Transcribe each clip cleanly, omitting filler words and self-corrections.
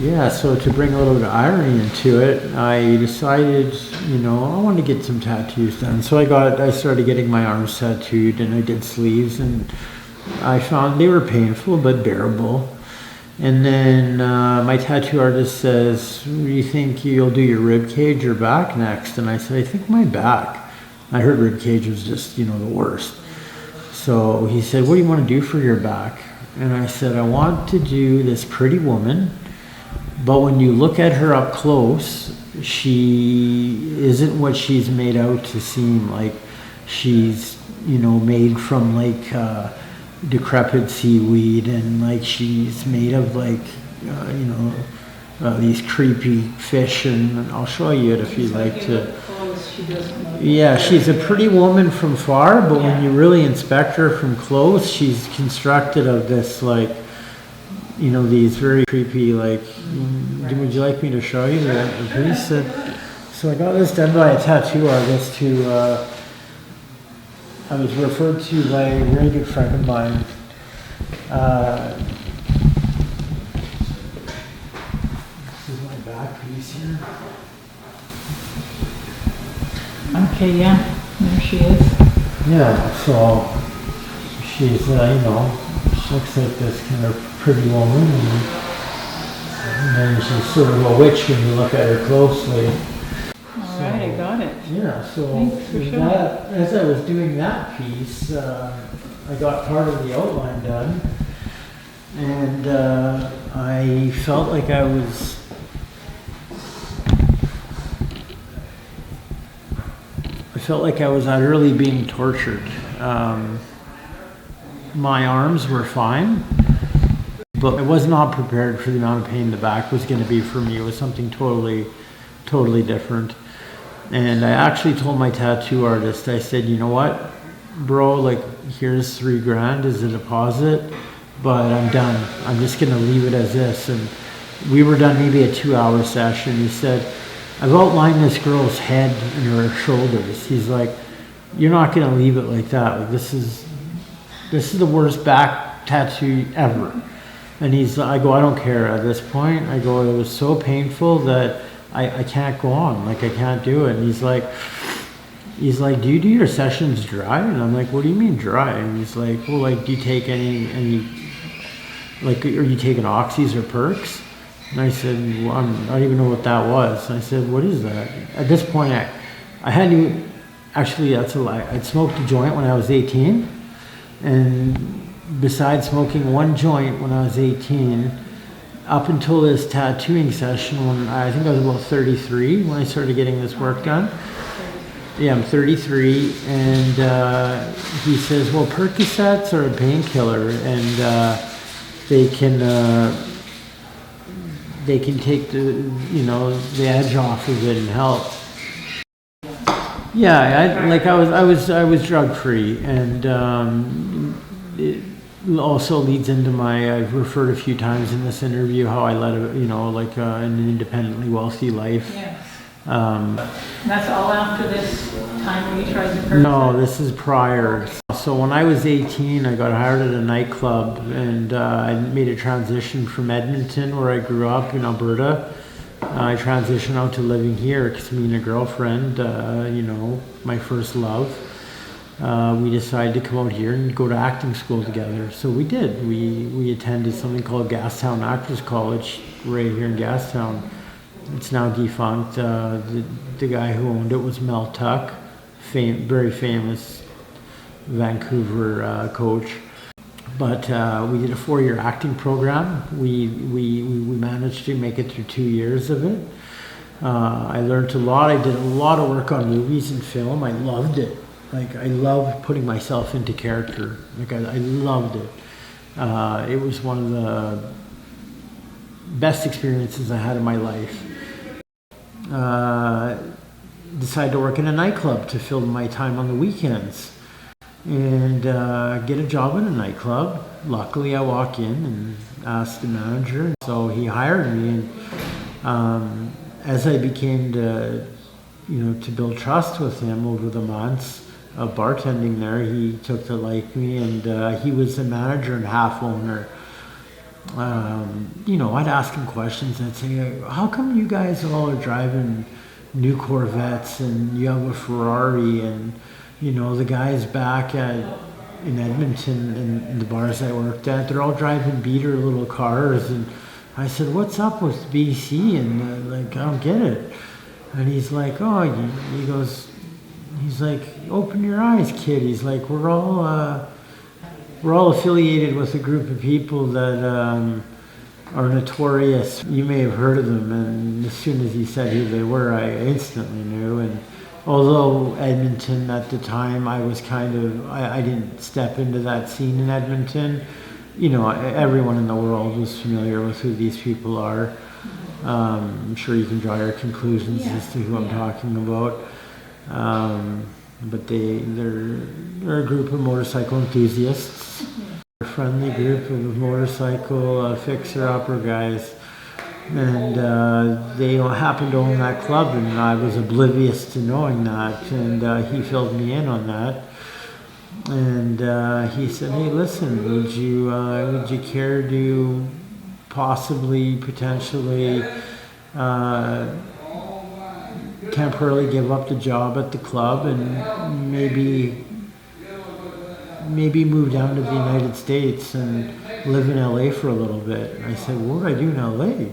Yeah, so to bring a little bit of irony into it, I decided, I wanted to get some tattoos done. So I started getting my arms tattooed, and I did sleeves, and I found they were painful but bearable. And then my tattoo artist says, "Do you think you'll do your rib cage or back next?" And I said, "I think my back." I heard rib cage was just, the worst. So he said, "What do you want to do for your back?" And I said, "I want to do this pretty woman, but when you look at her up close, she isn't what she's made out to seem. Like she's, made from like decrepit seaweed, and like she's made of like, these creepy fish, and I'll show you it if you'd like to." Yeah, she's a pretty woman from far, but when you really inspect her from close, she's constructed of this like, these very creepy, like, would you like me to show you the piece? So I got this done by a tattoo artist who I was referred to by a very good friend of mine. This is my back piece here. Okay, yeah, there she is. Yeah, so she's, she looks like this kind of pretty woman, and then she's sort of a witch when you look at her closely. All right, I got it. Yeah, so Thanks for showing. as I was doing that piece, I got part of the outline done, and I felt like I was utterly being tortured. My arms were fine, but I was not prepared for the amount of pain the back was going to be for me. It was something totally different. And I actually told my tattoo artist, I said, "You know what, bro, like here's $3,000 as a deposit, but I'm done. I'm just going to leave it as this." And we were done maybe a 2-hour session. He said, "I've outlined this girl's head and her shoulders." He's like, "You're not going to leave it like that. Like this is the worst back tattoo ever." And I go, "I don't care at this point." I go, "It was so painful that I can't go on. Like I can't do it." And he's like, "Do you do your sessions dry?" And I'm like, "What do you mean dry?" And he's like, "Well, like, do you take any, like, are you taking oxys or perks?" And I said, "Well, I don't even know what that was." And I said, "What is that?" At this point, I hadn't even, actually, that's a lie. I'd smoked a joint when I was 18. And besides smoking one joint when I was 18, up until this tattooing session, when I think I was about 33 when I started getting this work done. Yeah, I'm 33, and he says, "Well, Percocets are a painkiller, and they can take the edge off of it and help." Yeah, I was drug free, and it also leads into I've referred a few times in this interview how I led an independently wealthy life. Yes. That's all after this time when you tried the person? No, this is prior. So when I was 18, I got hired at a nightclub, and I made a transition from Edmonton, where I grew up in Alberta. I transitioned out to living here because me and a girlfriend, my first love, we decided to come out here and go to acting school together. So we did. We attended something called Gastown Actors College right here in Gastown. It's now defunct. The guy who owned it was Mel Tuck, very famous Vancouver coach. But we did a 4-year acting program. We managed to make it through 2 years of it. I learned a lot. I did a lot of work on movies and film. I loved it. Like, I loved putting myself into character. Like, I loved it. It was one of the best experiences I had in my life. Decided to work in a nightclub to fill my time on the weekends and get a job in a nightclub. Luckily, I walk in and ask the manager, so he hired me. And as I began to build trust with him over the months of bartending there, he took to like me, and he was the manager and half owner. I'd ask him questions. I'd say, how come you guys all are driving new Corvettes and you have a Ferrari and, the guys back in Edmonton in the bars I worked at, they're all driving beater little cars. And I said, what's up with BC? And I don't get it. And he's like, he's like, open your eyes, kid. He's like, we're all affiliated with a group of people that are notorious. You may have heard of them, and as soon as he said who they were, I instantly knew. And although Edmonton at the time, I was I didn't step into that scene in Edmonton. Everyone in the world was familiar with who these people are. I'm sure you can draw your conclusions as to who I'm talking about. But they're a group of motorcycle enthusiasts, a friendly group of motorcycle fixer-upper guys, and they happened to own that club, and I was oblivious to knowing that, and he filled me in on that, and he said, hey, listen, would you care to potentially temporarily give up the job at the club and maybe move down to the United States and live in LA for a little bit? And I said, what would I do in LA?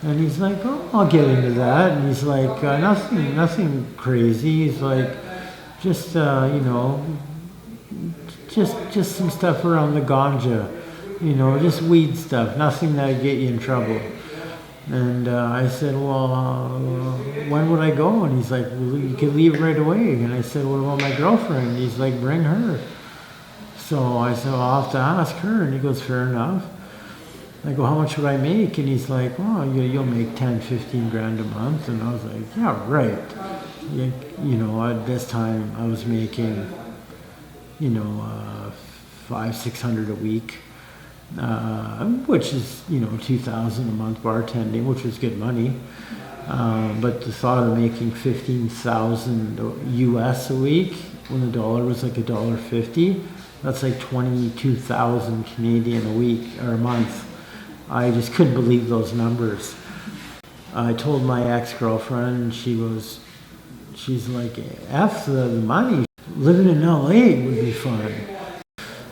And he's like, oh, I'll get into that. And he's like, nothing crazy. He's like, just just some stuff around the ganja, just weed stuff, nothing that'd get you in trouble. And I said, well, when would I go? And he's like, well, you could leave right away. And I said, what about my girlfriend? And he's like, bring her. So I said, well, I'll have to ask her. And he goes, fair enough. I go, how much would I make? And he's like, well, you'll make 10, 15 grand a month. And I was like, yeah, right. At this time I was making, 500-600 a week. Which is, 2,000 a month bartending, which was good money. But the thought of making 15,000 US a week when the dollar was like $1.50, that's like 22,000 Canadian a week or a month. I just couldn't believe those numbers. I told my ex-girlfriend, she's like, F the money. Living in LA would be fun.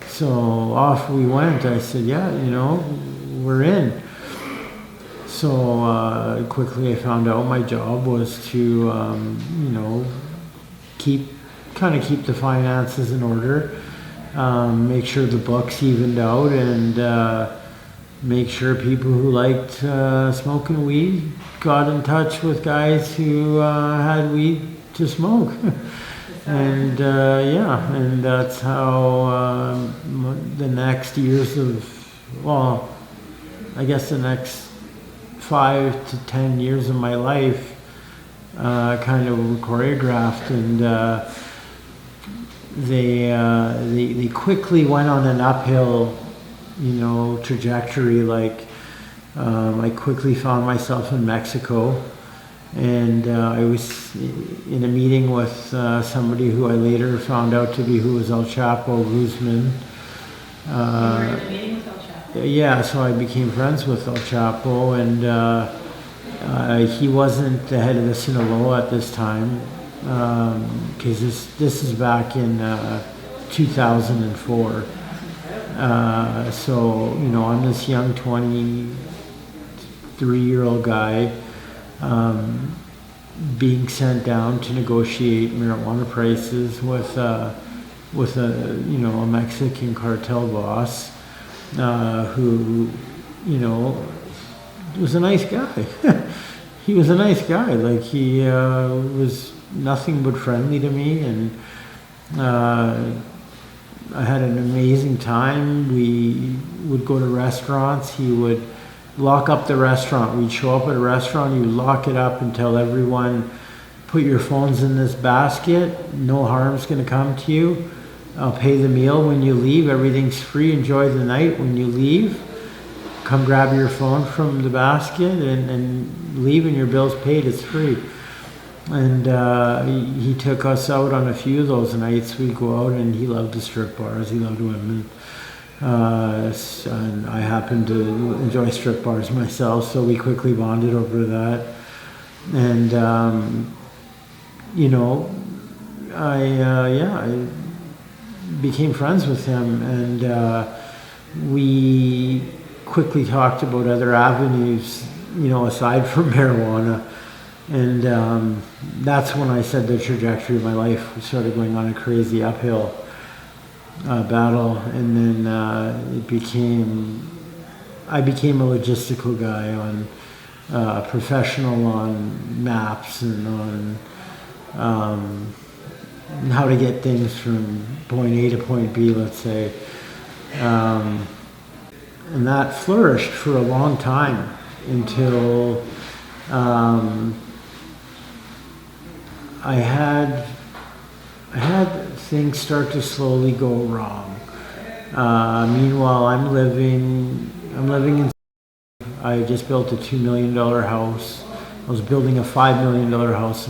So off we went. I said, yeah, we're in. So quickly I found out my job was to, keep the finances in order, make sure the books evened out, and make sure people who liked smoking weed got in touch with guys who had weed to smoke. And and that's how the next years the next 5 to 10 years of my life kind of were choreographed, and they quickly went on an uphill, trajectory. Like I quickly found myself in Mexico. And I was in a meeting with somebody who I later found out to be who was El Chapo Guzman. You were in a meeting with El Chapo? Yeah, so I became friends with El Chapo, and he wasn't the head of the Sinaloa at this time, because this is back in 2004. So, I'm this young 23-year-old guy, being sent down to negotiate marijuana prices with a Mexican cartel boss, who was a nice guy. He was a nice guy. Like he was nothing but friendly to me, and I had an amazing time. We would go to restaurants. He would lock up the restaurant. We'd show up at a restaurant, he would lock it up and tell everyone, put your phones in this basket, no harm's going to come to you. I'll pay the meal when you leave, everything's free, enjoy the night. When you leave, come grab your phone from the basket and leave, and your bill's paid, it's free. And he took us out on a few of those nights. We'd go out, and he loved the strip bars, he loved women. And I happen to enjoy strip bars myself, so we quickly bonded over that. And, you know, I became friends with him, and we quickly talked about other avenues, you know, aside from marijuana. And that's when I said the trajectory of my life started going on a crazy uphill battle. And then I became a logistical guy, on professional on maps and on how to get things from point A to point B, let's say. And that flourished for a long time until I had things start to slowly go wrong. Meanwhile, I'm living in. I just built a $2 million house. I was building a $5 million house.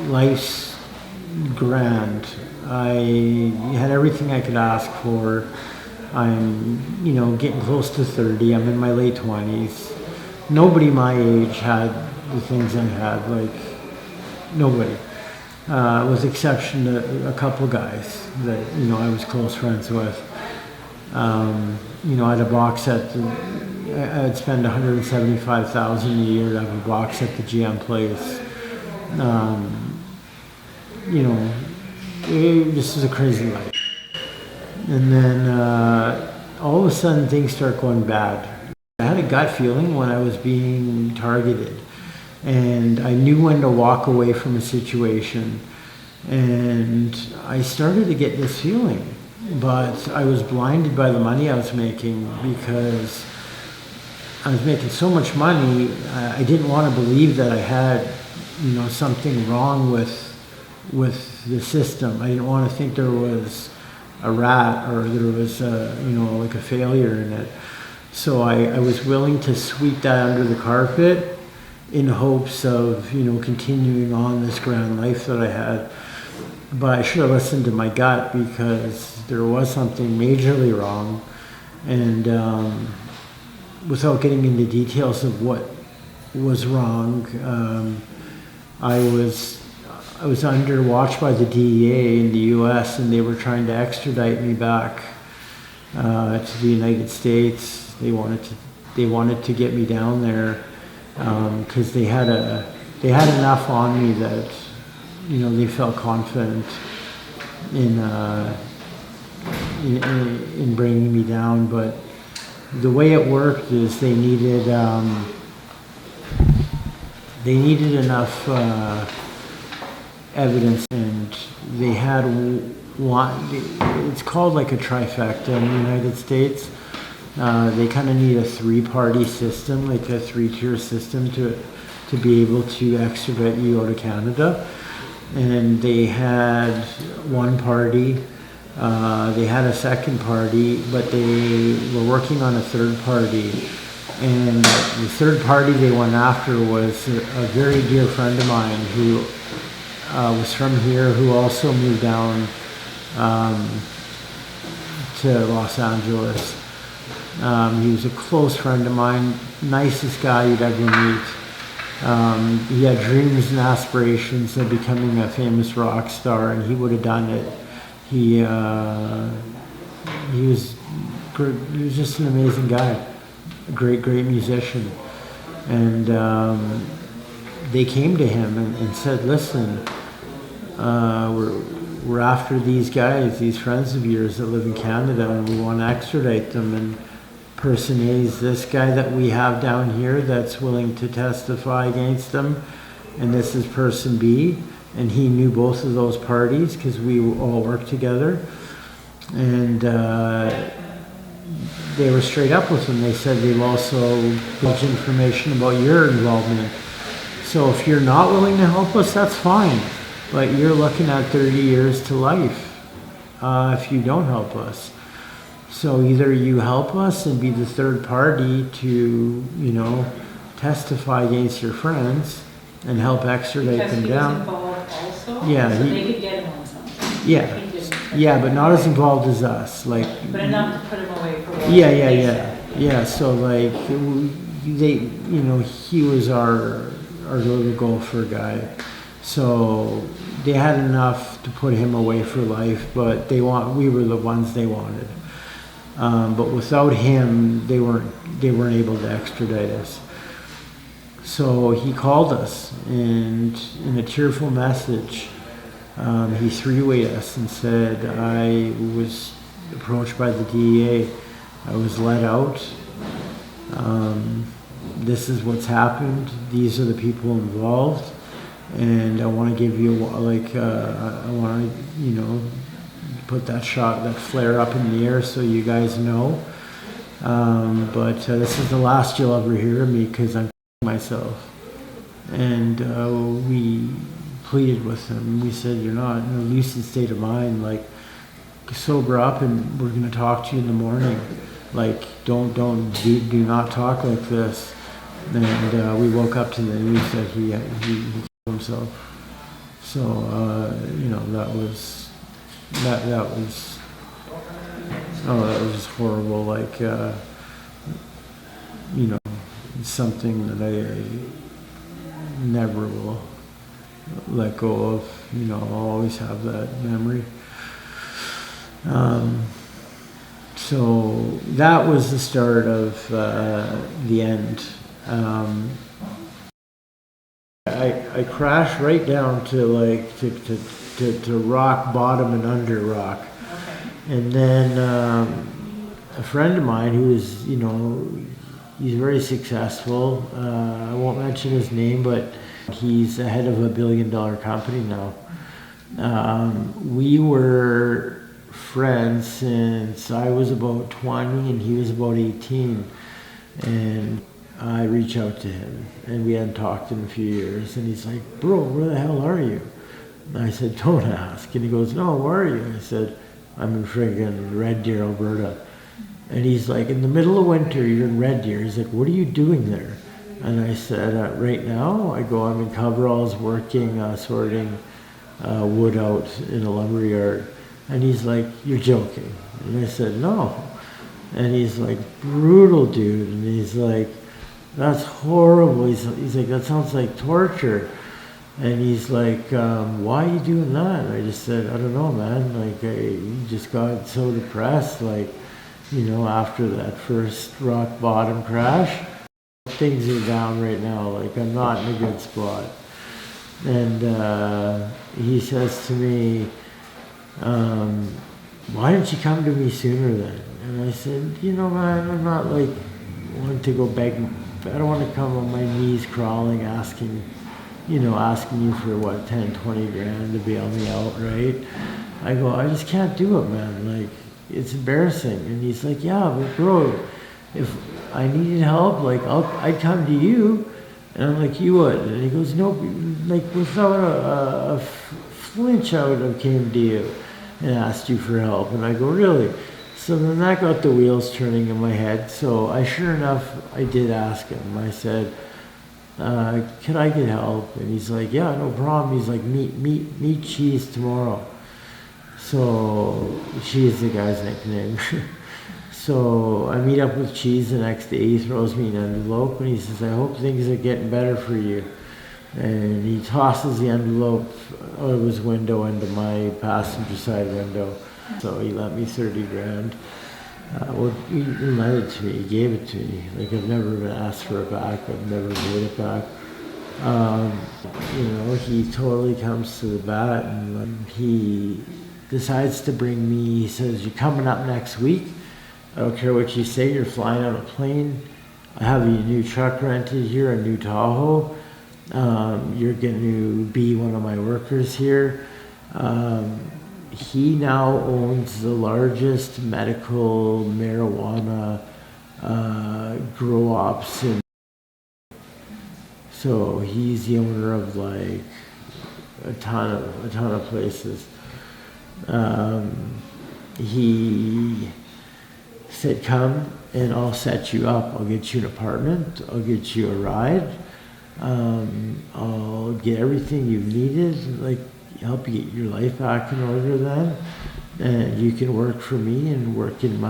Life's grand. I had everything I could ask for. I'm, you know, getting close to 30. I'm in my late 20s. Nobody my age had the things I had, like nobody. With exception to a couple guys that, you know, I was close friends with. You know, I had a box set. I'd spend $175,000 a year to have a box at the GM place. You know, this is a crazy life. And then all of a sudden things start going bad. I had a gut feeling when I was being targeted, and I knew when to walk away from a situation. And I started to get this feeling, but I was blinded by the money I was making, because I was making so much money. I didn't want to believe that I had, you know, something wrong with the system. I didn't want to think there was a rat or there was a, you know, like a failure in it. So I was willing to sweep that under the carpet in hopes of, you know, continuing on this grand life that I had. But I should have listened to my gut, because there was something majorly wrong. And without getting into details of what was wrong, I was under watch by the DEA in the U.S., and they were trying to extradite me back to the United States. They wanted to get me down there because they had enough on me that, you know, they felt confident in bringing me down. But the way it worked is they needed enough evidence, and they had one. It's called like a trifecta in the United States. They kind of need a three-party system, like a three-tier system to be able to extradite you out of Canada. And they had one party, they had a second party, but they were working on a third party. And the third party they went after was a very dear friend of mine who was from here, who also moved down to Los Angeles. He was a close friend of mine, nicest guy you'd ever meet. He had dreams and aspirations of becoming a famous rock star, and he would have done it. He was just an amazing guy, a great musician. And they came to him and said, "Listen, we're after these guys, these friends of yours that live in Canada, and we want to extradite them. And person A is this guy that we have down here that's willing to testify against them, and this is person B." And he knew both of those parties because we all worked together. And they were straight up with him. They said they've also got information about your involvement. So if you're not willing to help us, that's fine. But you're looking at 30 years to life if you don't help us. So either you help us and be the third party to, you know, testify against your friends and help extradite them down. Because he was involved also? Yeah, So they could get him on something? Yeah. He didn't. Yeah, but not as involved as us, like. But enough to put him away for what Yeah, they yeah, said. yeah. So like, he was our little golfer guy. So they had enough to put him away for life, but we were the ones they wanted. But without him, they weren't able to extradite us. So he called us, and in a tearful message, he three-wayed us and said, I was approached by the DEA. I was let out. This is what's happened. These are the people involved. And I want to give you, I want to, put that flare up in the air so you guys know. But this is the last you'll ever hear of me because I'm myself. And we pleaded with him. We said, you're not in a lucid state of mind. Like, sober up and we're going to talk to you in the morning. Like, do not talk like this. And we woke up to the news that he killed himself. So, that was just horrible. Like, something that I never will let go of. I'll always have that memory. So that was the start of the end. I crashed right down to to rock bottom and under rock. Okay. And then a friend of mine who is, he's very successful. I won't mention his name, but he's the head of $1 billion company now. We were friends since I was about 20 and he was about 18. And I reached out to him, and we hadn't talked in a few years. And he's like, bro, where the hell are you? And I said, don't ask. And he goes, no, where are you? I said, I'm in friggin' Red Deer, Alberta. And he's like, in the middle of winter, you're in Red Deer. He's like, what are you doing there? And I said, right now, I'm in coveralls working, sorting wood out in a lumber yard. And he's like, you're joking. And I said, no. And he's like, brutal, dude. And he's like, that's horrible. He's like, that sounds like torture. And he's like, why are you doing that? And I just said, I don't know, man. Like, I just got so depressed, after that first rock bottom crash. Things are down right now. Like, I'm not in a good spot. And he says to me, why didn't you come to me sooner then? And I said, man, I'm not wanting to go beg. I don't want to come on my knees crawling, asking you for what, 10, 20 grand to bail me out, right? I go, I just can't do it, man. Like, it's embarrassing. And he's like, yeah, but bro, if I needed help, I'd come to you. And I'm like, you would? And he goes, no, without a flinch, I would have came to you and asked you for help. And I go, really? So then that got the wheels turning in my head. So sure enough, I did ask him. I said, can I get help? And he's like, yeah, no problem. He's like, meet Cheese tomorrow. So Cheese is the guy's nickname. So I meet up with Cheese the next day. He throws me an envelope and he says, I hope things are getting better for you. And he tosses the envelope out of his window into my passenger side window. So he lent me 30 grand. He lent it to me, he gave it to me. Like, I've never been asked for it back, I've never paid it back. He totally comes to the bat and he decides to bring me, he says, you're coming up next week. I don't care what you say, you're flying on a plane. I have a new truck rented here, a new Tahoe. You're going to be one of my workers here. He now owns the largest medical marijuana grow ops in. So he's the owner of like a ton of places. He said, come and I'll set you up. I'll get you an apartment. I'll get you a ride. I'll get everything you've needed. Like, help you get your life back in order then. And you can work for me and work in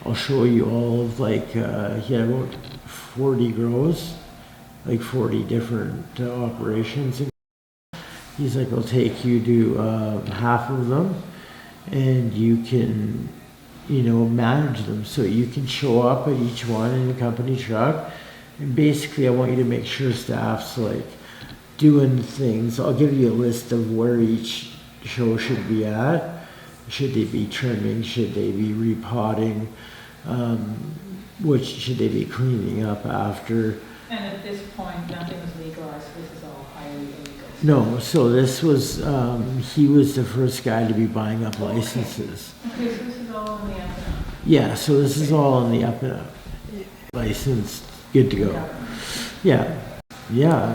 I'll show you all of he had about 40 grows, like 40 different operations. He's like, I'll take you to half of them and you can, manage them. So you can show up at each one in the company truck. And basically I want you to make sure staff's like doing things. I'll give you a list of where each show should be at. Should they be trimming? Should they be repotting? Which should they be cleaning up after? And at this point, nothing was legalized, so this is all highly illegal. No, so this was, he was the first guy to be buying up licenses. Okay, so this is all on the up and up. Yeah, so this is all on the up and up. Licensed, good to go. Yeah,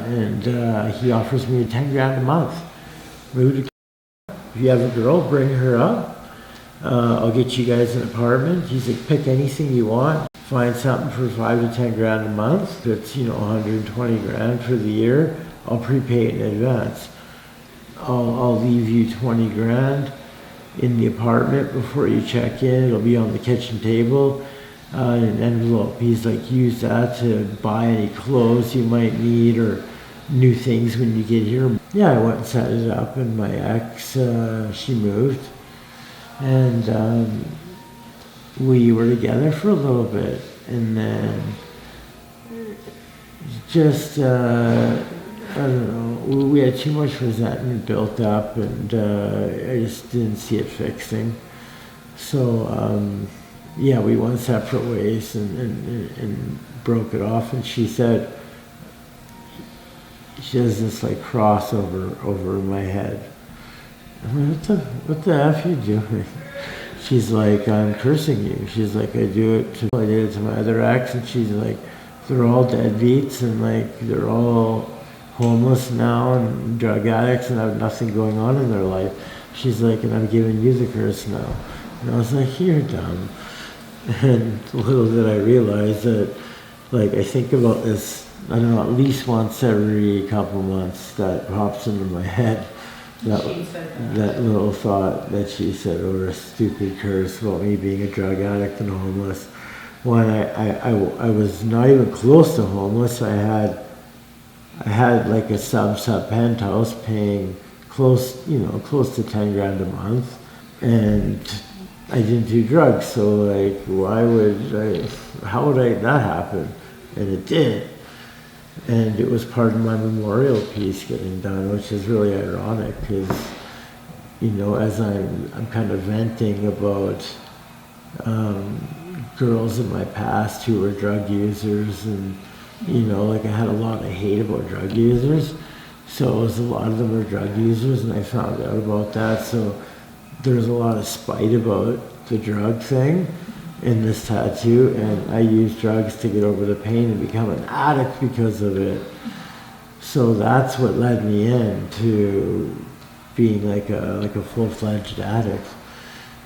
and he offers me $10,000 a month. If you have a girl, bring her up. I'll get you guys an apartment. He's like, pick anything you want. Find something for $5,000 to $10,000 a month. That's $120,000 for the year. I'll prepay it in advance. I'll leave you $20,000 in the apartment before you check in. It'll be on the kitchen table, an envelope. He's like, use that to buy any clothes you might need or new things when you get here. Yeah, I went and set it up, and my ex, she moved, and we were together for a little bit, and then just I don't know, we had too much resentment built up, and I just didn't see it fixing. So yeah, we went separate ways and broke it off. And she said, she has this like crossover over my head. I'm like, what the F are you doing? She's like, I'm cursing you. She's like, I did it to my other ex, and she's like, they're all deadbeats, and like they're all homeless now and drug addicts and have nothing going on in their life. She's like, and I'm giving you the curse now. And I was like, you're dumb. And little did I realize that, like, I think about this, I don't know, at least once every couple months that pops into my head. That little thought that she said, or a stupid curse about me being a drug addict and homeless. When I was not even close to homeless. I had like a sub penthouse paying close to $10,000 a month, and I didn't do drugs. So like, how would that happen? And it did. And it was part of my memorial piece getting done, which is really ironic because, as I'm kind of venting about girls in my past who were drug users, and, like I had a lot of hate about drug users. So it was a lot of them were drug users, and I found out about that. So there's a lot of spite about the drug thing in this tattoo, and I used drugs to get over the pain and become an addict because of it. So that's what led me into being like a full-fledged addict.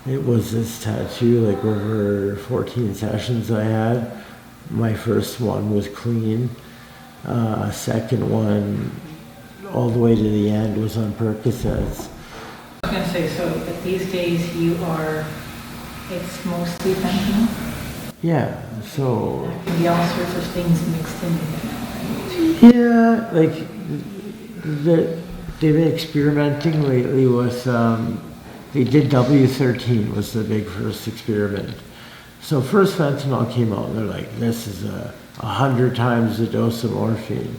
It was this tattoo, like over 14 sessions I had. My first one was clean. Second one, all the way to the end, was on Percocets. I was going to say, so that these days it's mostly fentanyl? Yeah, so... There can be all sorts of things mixed in with it now, right? Yeah, like, they've been experimenting lately with, they did W13 was the big first experiment. So first fentanyl came out, and they're like, this is 100 times the dose of morphine.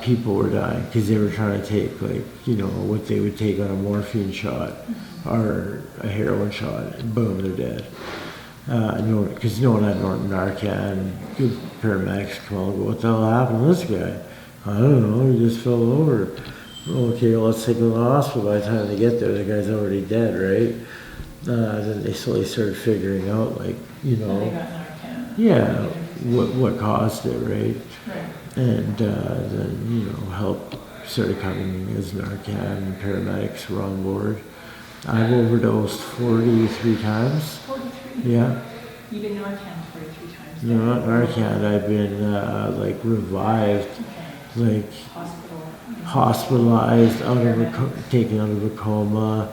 People were dying because they were trying to take what they would take on a morphine shot or a heroin shot, and boom, they're dead. Because no one had Narcan. Good paramedics come on and go, what the hell happened to this guy? I don't know, he just fell over. Okay, well, let's take him to the hospital. By the time they get there, the guy's already dead, right? Then they slowly started figuring out, like, They got Narcan. yeah, what caused it, right? Right. And then, help started coming as Narcan, paramedics were on board. I've overdosed 43 times. 43? Yeah. You've been Narcan 43 times? No, not Narcan. I've been, revived. Okay. Like, Hospital. hospitalized, taken out of a coma,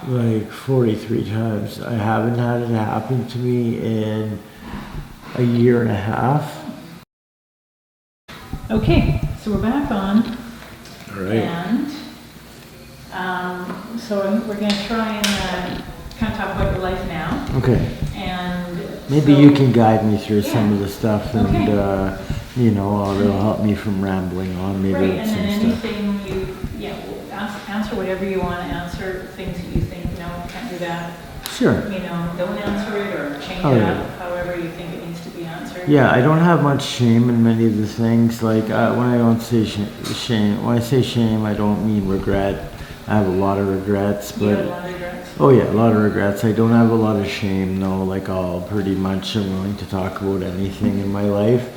like 43 times. I haven't had it happen to me in a year and a half. Okay, so we're back on. All right. And so we're going to try and kind of talk about your life now. Okay. And maybe so, you can guide me through some of the stuff, and okay. It'll help me from rambling on. Maybe right, and some then stuff. anything answer whatever you want to answer. Things that you think no, can't do that. Sure. Don't answer it or change it up however you think it needs to be answered. Yeah, I don't have much shame in many of the things. Like when I don't say shame, when I say shame, I don't mean regret. I have a lot of regrets, but you have a lot of regrets. Oh yeah, a lot of regrets. I don't have a lot of shame, no. Like I'll pretty much am willing to talk about anything in my life.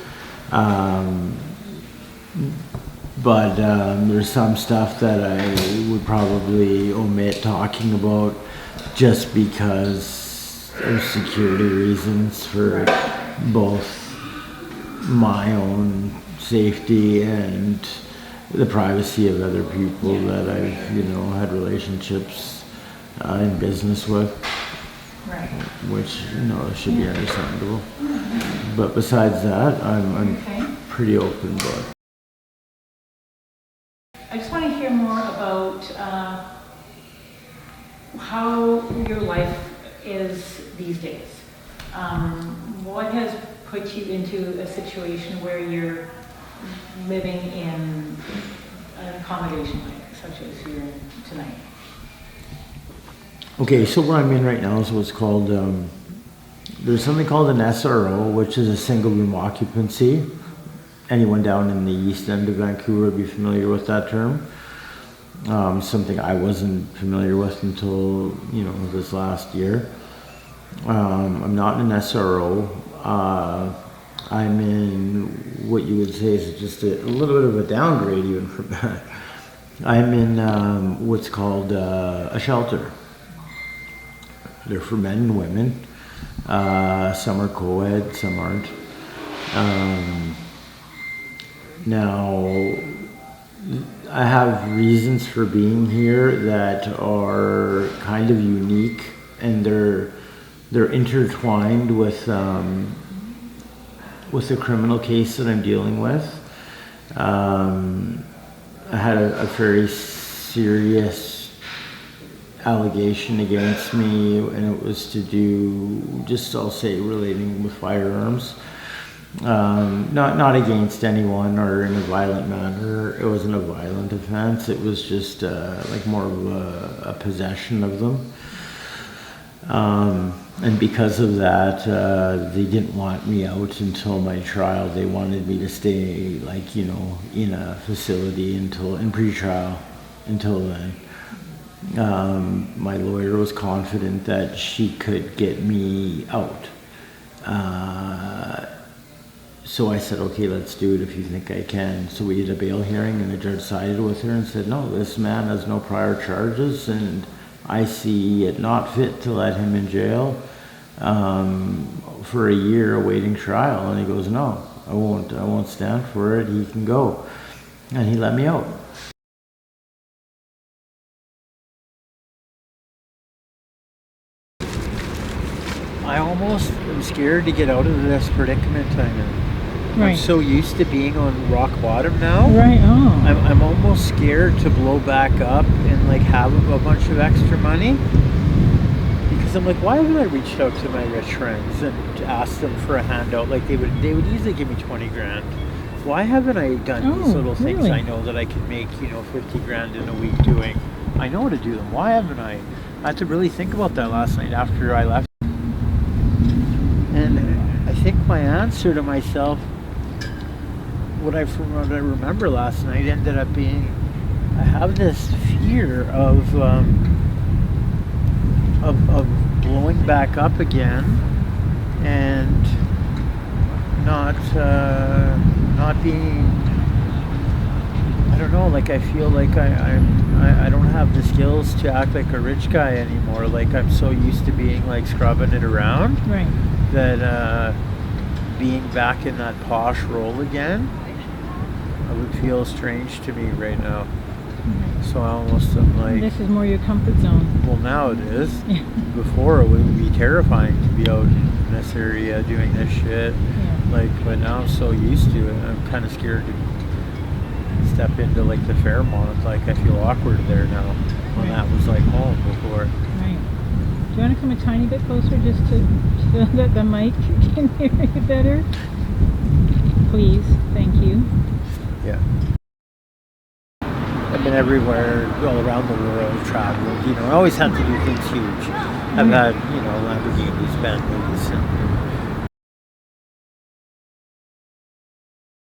But there's some stuff that I would probably omit talking about just because of security reasons for both my own safety and the privacy of other people that I've, had relationships in business with. Right. Which, should be understandable. But besides that, I'm pretty open book. I just want to hear more about how your life is these days. What has put you into a situation where you're living in an accommodation such as you're in tonight? Okay, so where I'm in right now is what's called, there's something called an SRO, which is a single room occupancy. Anyone down in the east end of Vancouver would be familiar with that term. Something I wasn't familiar with until, this last year. I'm not in an SRO. I'm in what you would say is just a little bit of a downgrade even from that. I'm in what's called a shelter. They're for men and women. Some are co-ed, some aren't. Now, I have reasons for being here that are kind of unique, and they're intertwined with the criminal case that I'm dealing with. I had a very serious allegation against me, and it was to do, just I'll say, relating with firearms. Not against anyone or in a violent manner. It wasn't a violent offense. It was just like more of a possession of them. And because of that, they didn't want me out until my trial. They wanted me to stay, in a facility in pre-trial until then. My lawyer was confident that she could get me out. So I said, okay, let's do it if you think I can. So we did a bail hearing, and the judge sided with her and said, no, this man has no prior charges, and I see it not fit to let him in jail for a year awaiting trial. And he goes, no, I won't stand for it. He can go. And he let me out. I almost am scared to get out of this predicament I'm in. Right. I'm so used to being on rock bottom now. Right. Oh. I'm almost scared to blow back up and have a bunch of extra money, because I'm like, why haven't I reached out to my rich friends and asked them for a handout? Like they would easily give me 20 grand. Why haven't I done these little things? Really? I know that I could make 50 grand in a week doing. I know how to do them. Why haven't I? I had to really think about that last night after I left. And I think my answer to myself, what I remember last night, ended up being, I have this fear of blowing back up again and not being, I don't know, I feel like I don't have the skills to act like a rich guy anymore. I'm so used to being scrubbing it around. Right. That being back in that posh role again, I would feel strange to me right now. So I almost am like, This is more your comfort zone. well, now it is. Before it would be terrifying to be out in this area doing this shit. Yeah. Like, but now I'm so used to it, I'm kind of scared to step into like the Fairmont. Like, I feel awkward there now when that was like home before. Right. Do you want to come a tiny bit closer just to so that the mic can hear you better? Please, thank you. Yeah. I've been everywhere, all around the world, traveled. You know, I always had to do things huge. I've had, you know, Lamborghinis, Bentleys, and